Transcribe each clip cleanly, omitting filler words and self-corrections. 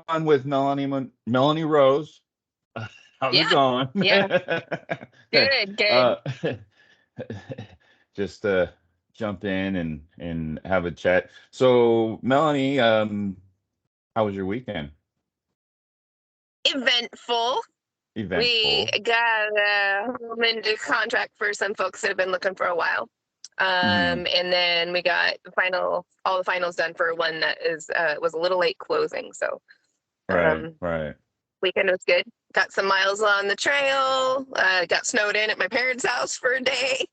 on with Melanie Rose. How's it Yeah, going? yeah. Good, good. uh, just jump in and have a chat. So, Melanie, how was your weekend? Eventful. We Eventful. got a home into contract for some folks that have been looking for a while. Hmm. And then we got all the finals done for one that was a little late closing. So Right, um, right. weekend was good. Got some miles on the trail. Got snowed in at my parents' house for a day.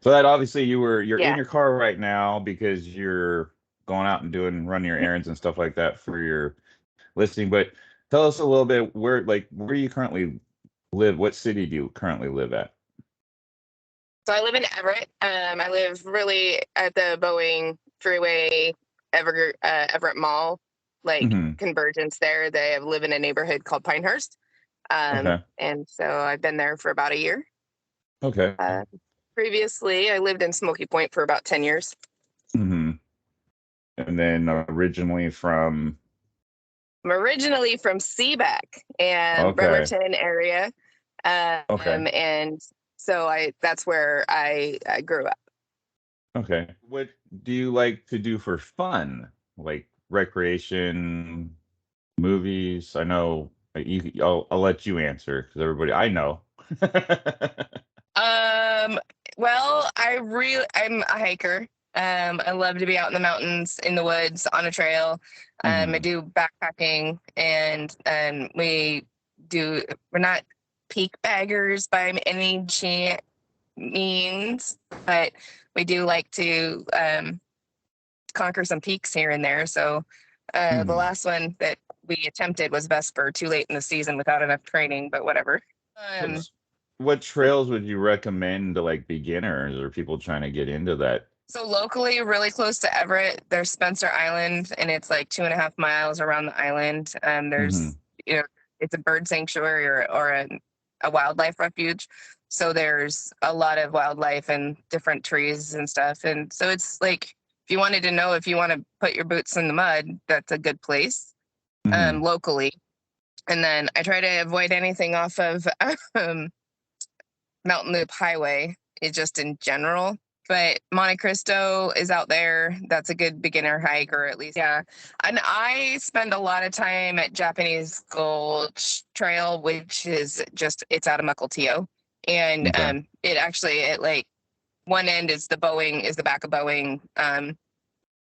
So that obviously you're in Yeah. your car right now because you're going out and running your errands and stuff like that for your listing. But tell us a little bit where you currently live. What city do you currently live at? So I live in Everett. I live really at the Boeing Freeway, Everett Mall, like Hmm. convergence there. Live in a neighborhood called Pinehurst. Okay. And so I've been there for about a year. Okay. Uh, Previously, I lived in Smoky Point for about 10 years. Hmm. And then originally from I'm originally from Seaback and okay. Bremerton area. Okay. And so that's where I grew up. Okay. What do you like to do for fun? Like recreation, movies? I know I'll let you answer because everybody I know. Um, well, I'm a hiker. I love to be out in the mountains, in the woods, on a trail. I Hmm. do backpacking, and we're not peak baggers by any means, but we do like to conquer some peaks here and there. So the Hmm. last one that we attempted was Vesper, too late in the season without enough training, but whatever. Um, What's what trails would you recommend to like beginners or people trying to get into that? So locally, really close to Everett, there's Spencer Island, and it's like 2.5 miles around the island. Hmm. There's, it's a bird sanctuary or a wildlife refuge. So there's a lot of wildlife and different trees and stuff. And so it's like, if you wanted to know if you want to put your boots in the mud, that's a good place Hmm. locally. And then I try to avoid anything off of um, Mountain Loop Highway, just in general. But Monte Cristo is out there. That's a good beginner hike, or at least, yeah. And I spend a lot of time at Japanese Gulch Trail, which is it's out of Mukilteo. And Okay. it like one end is the back of Boeing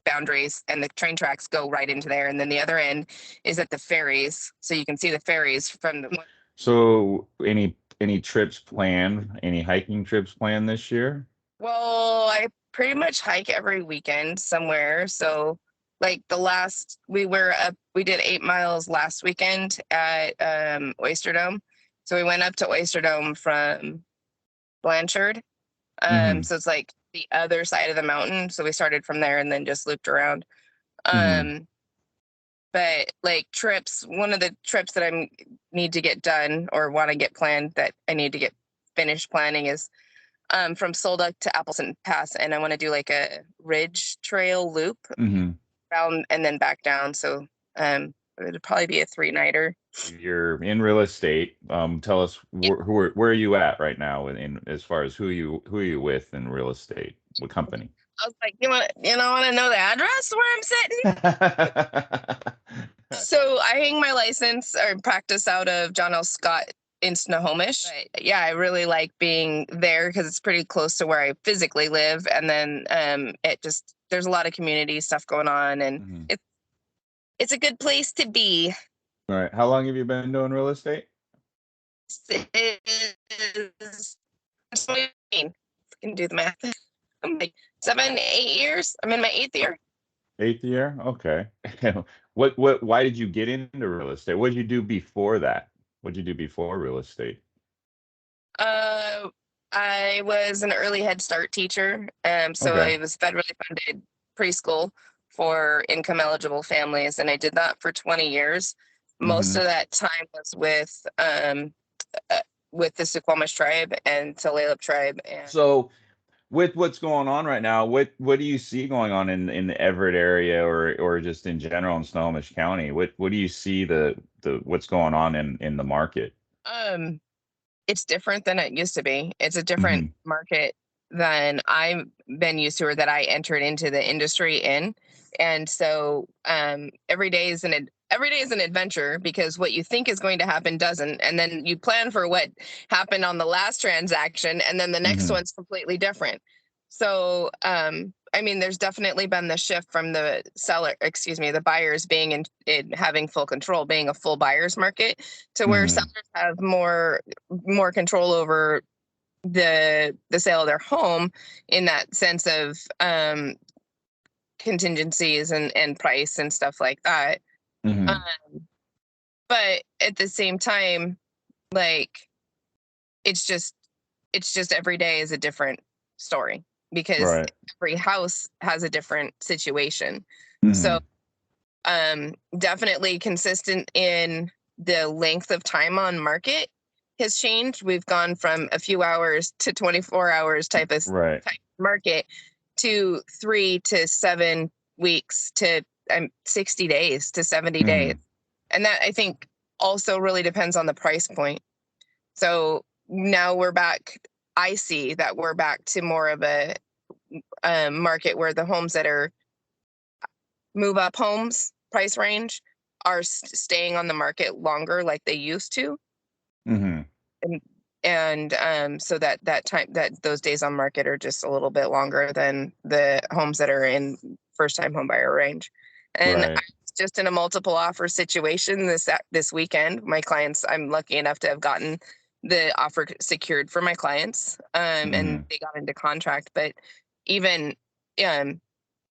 boundaries, and the train tracks go right into there. And then the other end is at the ferries. So you can see the ferries from the. So any trips planned? Any hiking trips planned this year? Well, I pretty much hike every weekend somewhere. So, like we did 8 miles last weekend at Oyster Dome. So we went up to Oyster Dome from Blanchard. Hmm. So it's like the other side of the mountain. So we started from there and then just looped around. Hmm. Um, but like one of the trips that I need to get done or want to get planned that I need to get finished planning is from Solduck to Appleton Pass, and I want to do like a ridge trail loop Hmm. around and then back down. So it would probably be a 3-nighter. You're in real estate. Tell us Yeah, where are you at right now in as far as who are you with in real estate? What company? I was like, want to know the address where I'm sitting? So I hang my license or practice out of John L. Scott in Snohomish. But yeah, I really like being there because it's pretty close to where I physically live, and then there's a lot of community stuff going on, and Mhm. it's a good place to be. All right. How long have you been doing real estate? Is I can do the math. I'm like 7, 8 years. I'm in my 8th year. Eighth year? Okay. Why did you get into real estate? What did you do before that? What did you do before real estate? Uh, I was an early Head Start teacher. So Okay. I was federally funded preschool for income eligible families, and I did that for 20 years. Most Hmm. of that time was with the Snohomish tribe and Tulalip tribe, and So with what's going on right now, what do you see going on in the Everett area, or just in general in Snohomish County? What do you see the what's going on in the market? Um, it's different than it used to be. It's a different Hmm. market than I've been used to, or that I entered into the industry in. And so every day is an adventure, because what you think is going to happen doesn't. And then you plan for what happened on the last transaction, and then the next Hmm. one's completely different. So I mean, there's definitely been the shift from the buyers being in having full control, being a full buyer's market, to where Hmm. sellers have more control over the sale of their home, in that sense of contingencies and price and stuff like that. Hmm. Um, but at the same time, like, it's just it's just every day is a different story, because Right. every house has a different situation. So Hmm. definitely consistent in the length of time on market has changed. We've gone from a few hours to 24 hours Right. type market, to 3 to 7 weeks to 60 days to 70 days. Hmm. And that, I think, also really depends on the price point. So now I see that we're back to more of a market where the homes that are move up homes price range are staying on the market longer, like they used to. Hmm. And so that time, that those days on market are just a little bit longer than the homes that are in first time home buyer range. And I Right. was just in a multiple offer situation this weekend. My clients, I'm lucky enough to have gotten the offer secured for my clients, and Hmm. they got into contract. But even um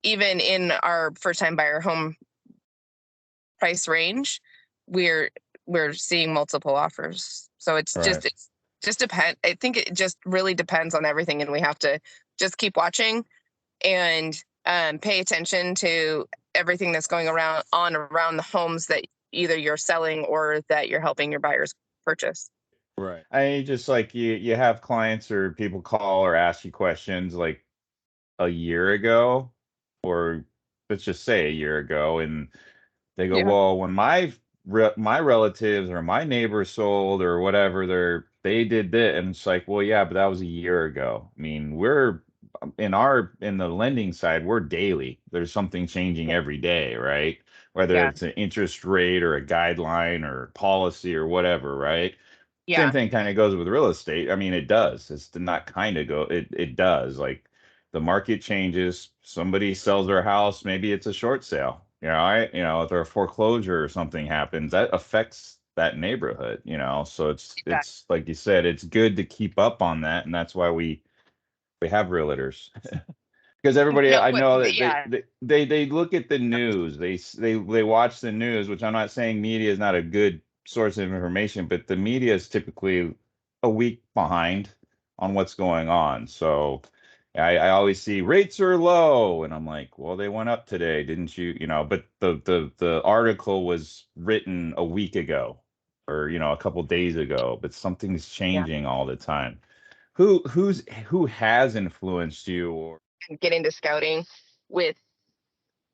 even in our first time buyer home price range, we're we're seeing multiple offers. So Right. it's just depend. I think it just really depends on everything, and we have to just keep watching and pay attention to everything that's going around the homes that either you're selling or that you're helping your buyers purchase. Right. I just like you have clients or people call or ask you questions like a year ago, or let's just say a year ago, and they go, Yeah, well, when my relatives or my neighbors sold or whatever, they did that, and it's like, well, yeah, but that was a year ago. I mean, we're in the lending side, we're daily. There's something changing every day, right? Whether yeah, it's an interest rate or a guideline or policy or whatever, right? Same yeah, thing kind of goes with real estate. I mean, it does. It's not kind of go. It does. Like the market changes. Somebody sells their house. Maybe it's a short sale. If there a foreclosure or something happens, that affects that neighborhood. So exactly. it's like you said, it's good to keep up on that, and that's why we have realtors. Because everybody No, I but know that yeah, they look at the news. They watch the news, which I'm not saying media is not a good source of information, but the media is typically a week behind on what's going on. So I always see rates are low, and I'm like, well, they went up today, didn't you? But the article was written a week ago, or a couple days ago, but something's yeah. changing all the time. Who has influenced you, or Get into scouting with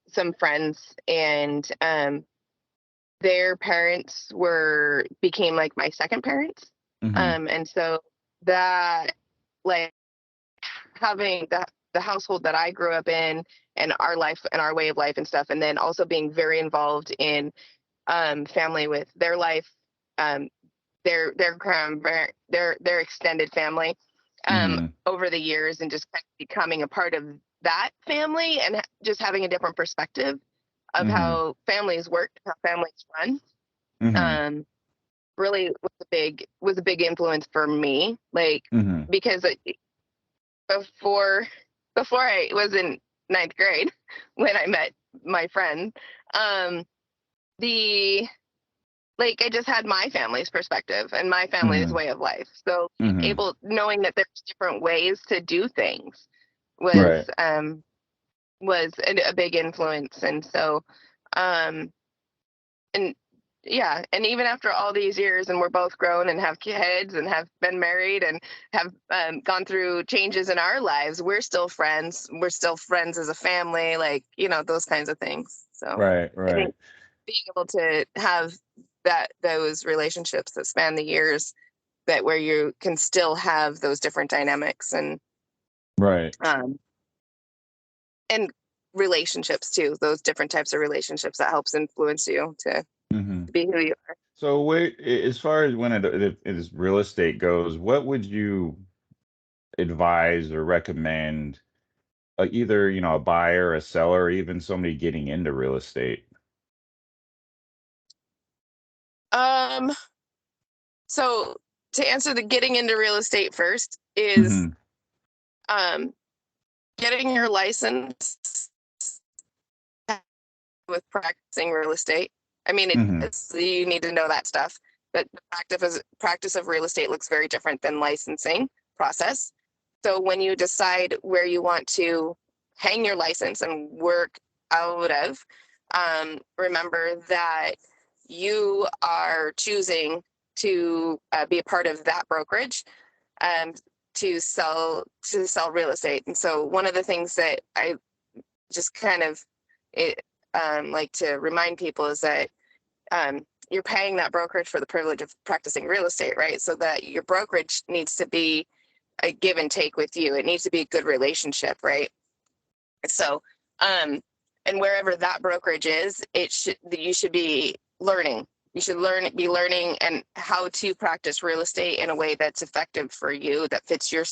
some friends, and their parents were became like my second parents. Mhm. And so that, like, having the household that I grew up in, and our life and our way of life and stuff, and then also being very involved in family with their life, um, their grandparent, their extended family, Mhm. over the years, and just kind of becoming a part of that family, and just having a different perspective of Mhm. how families work, how families run. Mhm. Um, really was a big influence for me, like, Mhm. because before before I was in ninth grade, when I met my friend, um, the like, I just had my family's perspective and my family's Mhm. way of life. So Mhm. knowing that there's different ways to do things was Right. a big influence. And so um and yeah, and even after all these years, and we're both grown and have kids and have been married and have gone through changes in our lives, we're still friends. We're still friends as a family, like, those kinds of things. So Right, I right, think being able to have those relationships that span the years, that where you can still have those different dynamics right. um, and relationships too, those different types of relationships, that helps influence you to Hmm. be who you are. So, as far as when it is real estate goes, what would you advise or recommend, either a buyer, a seller, or even somebody getting into real estate? Um, so to answer the getting into real estate first is Hmm. um, getting your license with practicing real estate. I mean, Hmm. you need to know that stuff, but the practice of real estate looks very different than licensing process. So when you decide where you want to hang your license and work out of, remember that you are choosing to be a part of that brokerage, um, to sell real estate. And so one of the things that I just kind of it, like to remind people is that you're paying that brokerage for the privilege of practicing real estate, right? So that your brokerage needs to be a give and take with you. It needs to be a good relationship, right? So, um, and wherever that brokerage is, you should be learning. You should be learning and how to practice real estate in a way that's effective for you, that fits your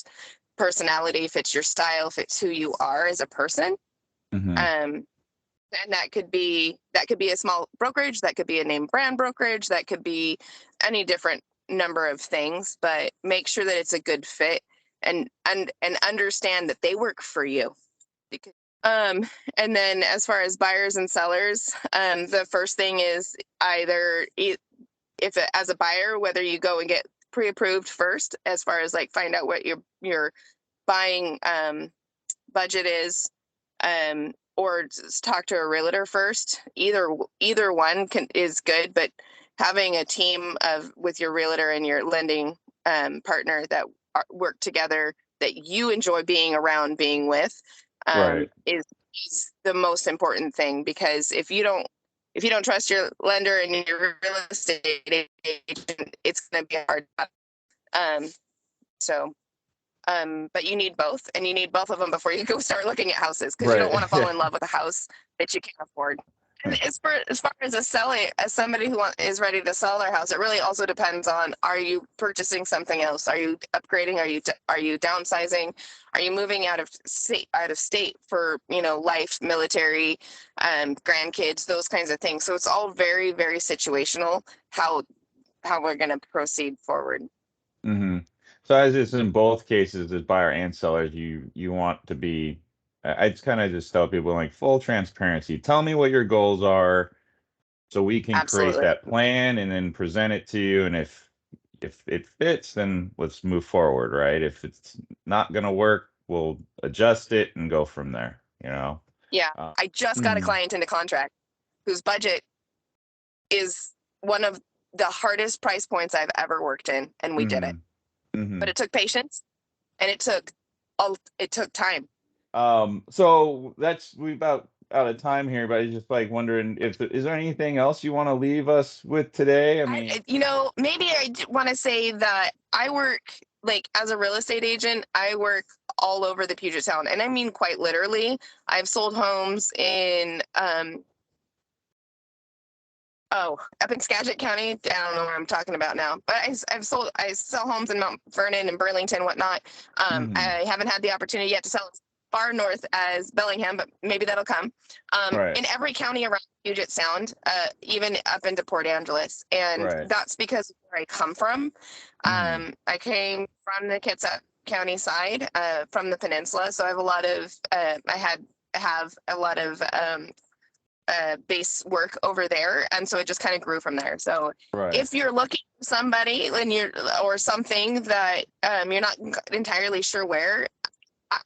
personality, fits your style, fits who you are as a person. Hmm. Um, and that could be a small brokerage, that could be a name brand brokerage, that could be any different number of things, but make sure that it's a good fit, and understand that they work for you. Because and then as far as buyers and sellers, the first thing is either as a buyer, whether you go and get pre-approved first, as far as like find out what your buying budget is, or just talk to a realtor first. Either one is good, but having a team with your realtor and your lending partner that work together, that you enjoy being around, being with, Right. is the most important thing. Because if you don't trust your lender and your real estate agent, it's going to be hard. Um, so but you need both, and you need both of them before you go start looking at houses, because you don't Right. want to fall in love with a house that you can't afford. And as far as as somebody who is ready to sell their house, it really also depends on: are you purchasing something else? Are you upgrading? Are you downsizing? Are you moving out of state for life, military, grandkids, those kinds of things? So it's all very, very situational, how we're going to proceed forward. Hmm. So, as it's in both cases, as buyer and sellers, you want to be. I just kind of just tell people, like, full transparency. Tell me what your goals are, so we can create Absolutely. that plan and then present it to you. And if it fits, then let's move forward, right? If it's not gonna work, we'll adjust it and go from there. Yeah, Uh, I just got a mhm, client into contract whose budget is one of the hardest price points I've ever worked in, and we did it. mhm, mhm. But it took patience, and it took time. So we about out of time here, but I just like wondering, is there anything else you want to leave us with today? I mean, Maybe I want to say that I work, like, as a real estate agent. I work all over the Puget Sound, and I mean quite literally. I've sold homes in up in Skagit County. I don't know where I'm talking about now, but I sell homes in Mount Vernon and Burlington, whatnot. mhm, I haven't had the opportunity yet to sell as far north as Bellingham, but maybe that'll come. right, In every county around Puget Sound, even up into Port Angeles, and right, that's because of where I come from. mhm, I came from the Kitsap County side, from the peninsula, so I have a lot of have a lot of base work over there, and so it just kind of grew from there. So right. if you're looking for somebody and or something that you're not entirely sure where, I,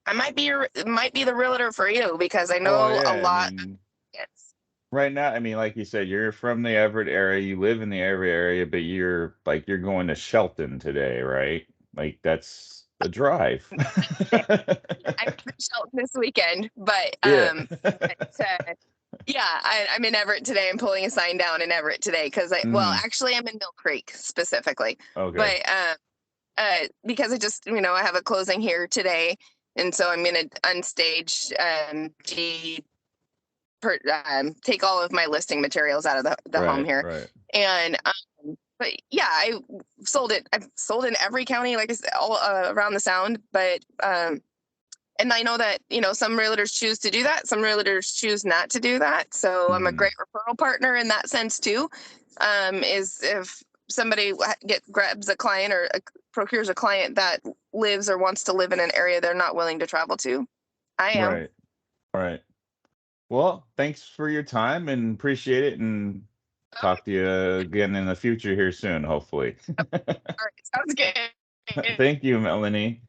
I might be the realtor for you, because I Well, know a yeah. I lot. mean, Yes. right now, I mean, like you said, you're from the Everett area, you live in the Everett area, but you're going to Shelton today, right? Like that's a drive. I'm in Shelton this weekend, but Yeah. yeah, I'm in Everett today. I'm pulling a sign down in Everett today because well, Mm, actually, I'm in Mill Creek specifically, okay. but because I just I have a closing here today, and so I'm gonna unstage take all of my listing materials out of the home Right, here, right. and but yeah, I've sold in every county, like I said, all around the Sound, but and I know that some realtors choose to do that, some realtors choose not to do that. So I'm a Mm, great referral partner in that sense too. Is if somebody grabs a client or procures a client that lives or wants to live in an area they're not willing to travel to, I am. right, right. Well, thanks for your time and appreciate it and talk to you again in the future here soon, hopefully. All right, sounds good. Thank you, Melanie.